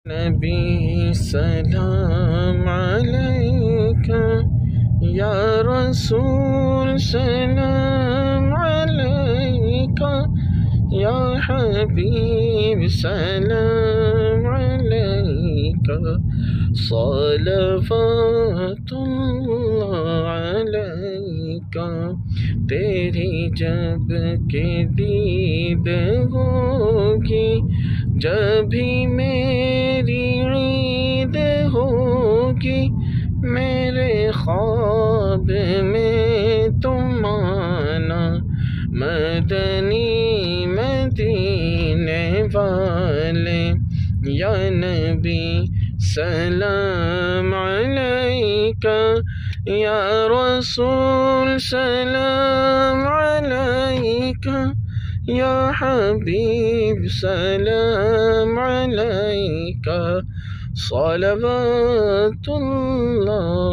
نبی سلام علیکہ، یا رسول سلام علیکہ، یا حبیب سلام علیکہ، صلوات اللہ علیکہ۔ تیری جب کہ دید ہوگی، جبھی میری عید ہوگی، میرے خواب میں تم آنا، مدنی مدینے والے۔ یا نبی سلام علیکہ، یا رسول سلام علیکہ، یا حبیب سلام علیکہ، صلوات اللہ